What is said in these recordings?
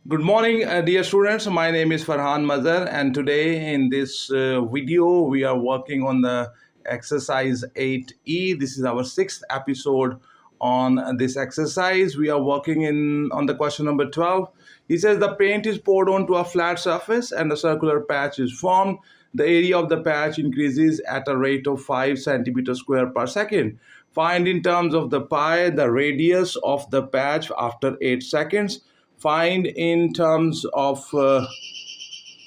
Good morning, dear students. My name is Ferhan Mazher, and today in this video, we are working on the exercise 8E. This is our sixth episode on this exercise. We are working in on the question number 12. He says the paint is poured onto a flat surface and a circular patch is formed. The area of the patch increases at a rate of 5 centimeters square per second. Find in terms of the pi the radius of the patch after 8 seconds. Find in terms of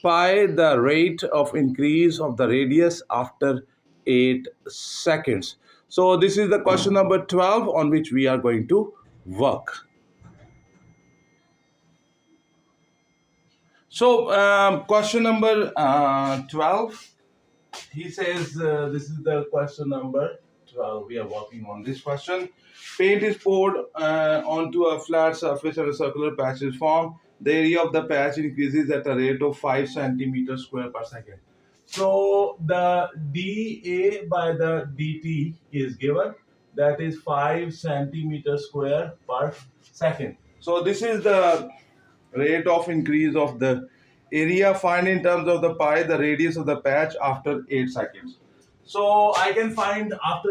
pi the rate of increase of the radius after 8 seconds. So this is the question number 12 on which we are going to work. So question number 12, he says this is the question number 12. We are working on this question. Paint is poured onto a flat surface and a circular patch is formed. The area of the patch increases at a rate of 5 centimeters square per second. So the dA by the dt is given, that is 5 centimeters square per second. So this is the rate of increase of the area. Find in terms of the pi the radius of the patch after 8 seconds. So I can find after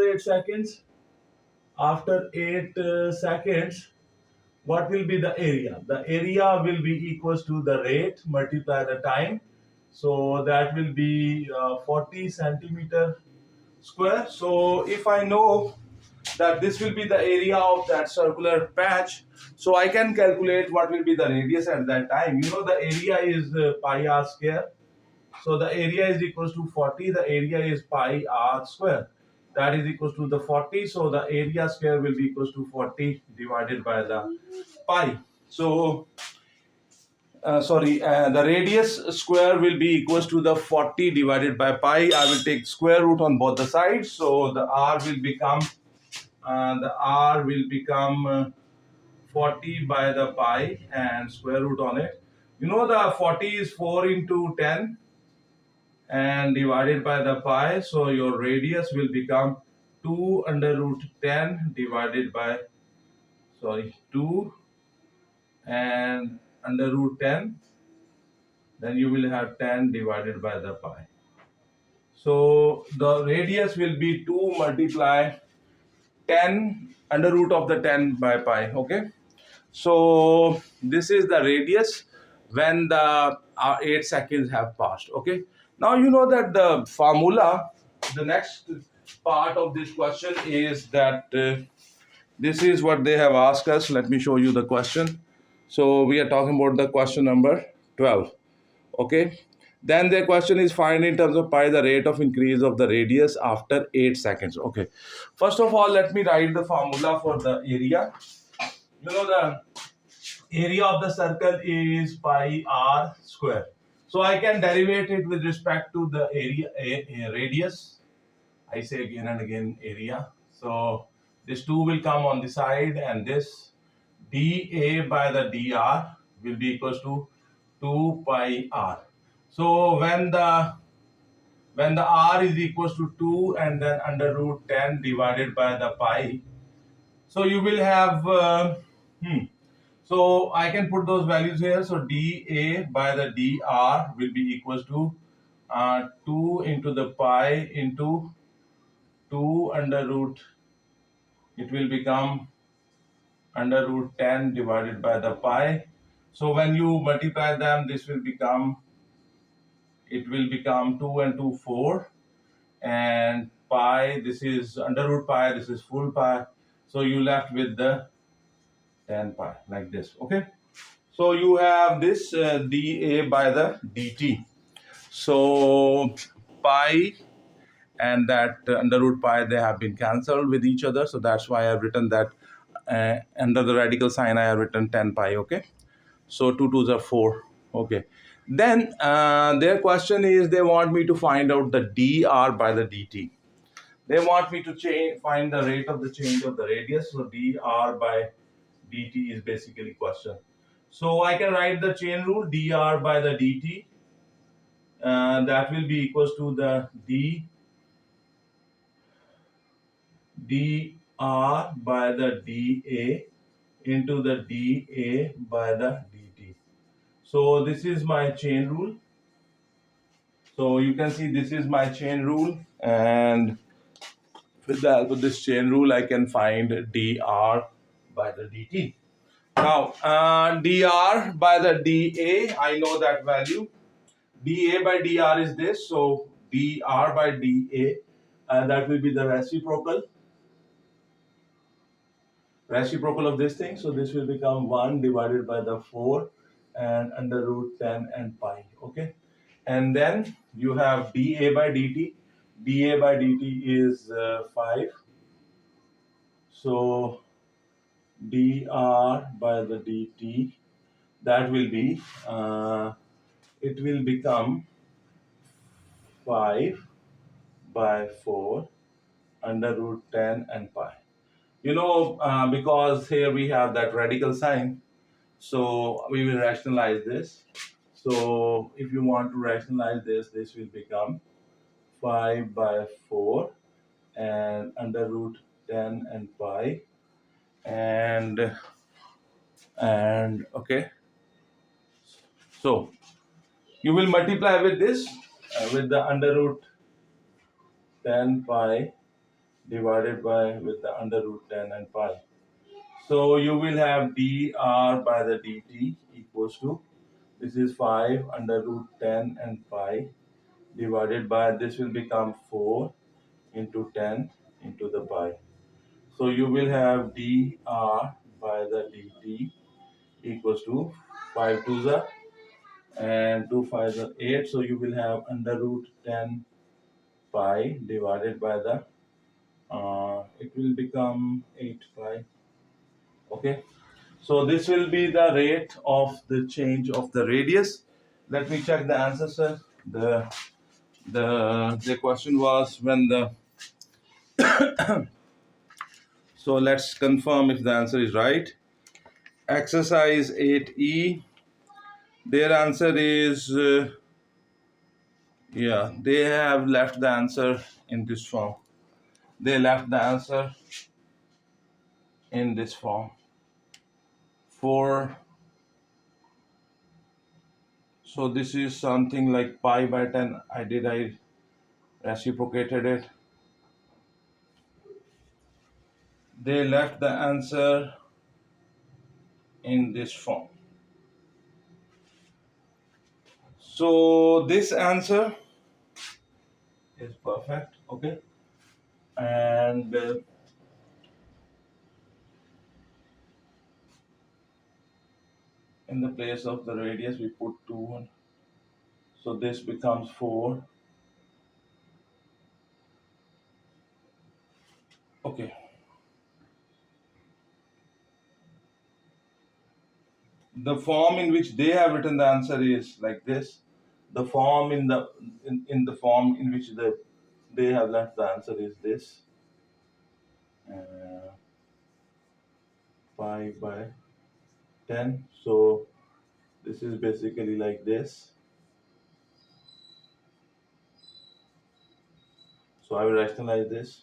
8 seconds, what will be the area? The area will be equals to the rate multiply the time. So that will be 40 centimeter square. So if I know that this will be the area of that circular patch, so I can calculate what will be the radius at that time. You know the area is pi r square. So the area is equals to 40. The area is pi r square. That is equals to the 40. So the area square will be equals to 40 divided by the pi. So the radius square will be equals to the 40 divided by pi. I will take square root on both the sides. So the r will become 40 by the pi and square root on it. You know the 40 is 4 into 10 and divided by the pi. So your radius will become 2 under root 10 divided by 2 and under root 10. Then you will have 10 divided by the pi. So the radius will be 2 multiply 10 under root of the 10 by pi. Okay. So this is the radius when the 8 seconds have passed. Okay. Now you know that the formula, the next part of this question is that this is what they have asked us. Let me show you the question. So we are talking about the question number 12. Okay. Then the question is find in terms of pi the rate of increase of the radius after 8 seconds. Okay. First of all, let me write the formula for the area. You know the area of the circle is pi r square. So I can derivate it with respect to the area radius. I say again and again area. So this 2 will come on the side and this dA by the dr will be equals to 2 pi r. So when the r is equals to 2 and then under root 10 divided by the pi, so you will have so I can put those values here. So dA by the dr will be equals to 2 into the pi into 2 under root, it will become under root 10 divided by the pi. So when you multiply them, this will become, it will become 2 and 2 4 and pi, this is under root pi, this is full pi. So you left with the 10 pi like this. Okay. So you have this dA by the dt. So pi and that under root pi, they have been cancelled with each other. So that's why I've written that under the radical sign, I have written 10 pi. Okay. So 2 2s are 4. Okay. Then their question is they want me to find out the dr by the dt. They want me to find the rate of the change of the radius. So dr by dt is basically question. So I can write the chain rule dr by the dt. That will be equals to the dr by the dA into the dA by the dt. So this is my chain rule. So you can see this is my chain rule, and with the help of this chain rule, I can find dr by the dt. Now, dr by the dA, I know that value. dA by dr is this, so dr by dA, that will be the reciprocal of this thing. So this will become 1 divided by the 4 and under root 10 and pi. Okay. And then you have dA by dt. dA by dt is 5. So dr by the dt, that will be, it will become 5 by 4 under root 10 and pi. Because here we have that radical sign, so we will rationalize this. So if you want to rationalize this, this will become 5 by 4 and under root 10 and pi, and okay. So you will multiply with this, with the under root 10 pi divided by with the under root 10 and pi. So you will have dr by the dt equals to, this is 5 under root 10 and pi divided by, this will become 4 into 10 into the pi. So you will have dr by the dt equals to 5 2s are and 2 5s are 8. So you will have under root 10 pi divided by the, it will become 8 pi. Okay. So this will be the rate of the change of the radius. Let me check the answer, sir. The question was when the so let's confirm if the answer is right. Exercise 8E, their answer is yeah, they have left the answer in this form. They left the answer in this form. For so this is something like pi by 10. I reciprocated it. They left the answer in this form. So this answer is perfect. Okay. And in the place of the radius we put 2, so this becomes 4. Okay. The form in which they have written the answer is like this. The form in the form in which they have left the answer is this, 5 by 10. So this is basically like this. So I will rationalize this.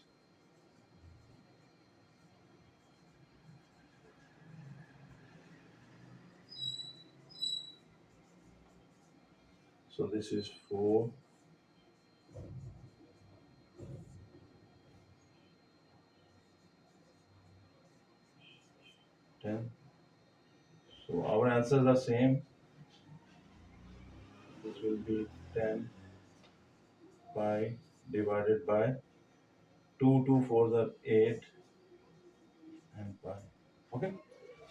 So this is 4. So our answers are same. This will be 10 pi divided by 2 4s are 8 and pi. Okay.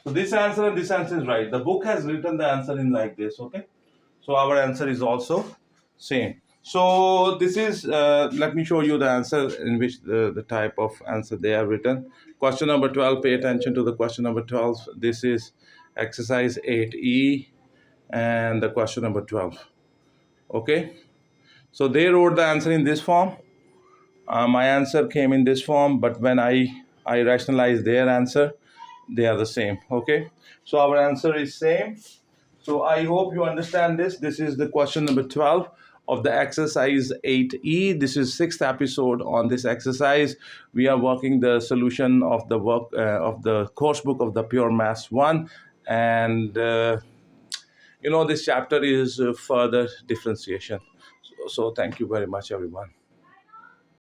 So this answer and this answer is right. The book has written the answer in like this. Okay. So our answer is also same. So this is, let me show you the answer in which the type of answer they have written. Question number 12, pay attention to the question number 12. This is exercise 8E and the question number 12. Okay. So they wrote the answer in this form. My answer came in this form, but when I rationalize their answer, they are the same. Okay. So our answer is same. So I hope you understand this. This is the question number 12 of the exercise 8E. This is 6th episode on this exercise. We are working the solution of the work of the course book of the Pure Maths 1. And this chapter is further differentiation. So thank you very much, everyone.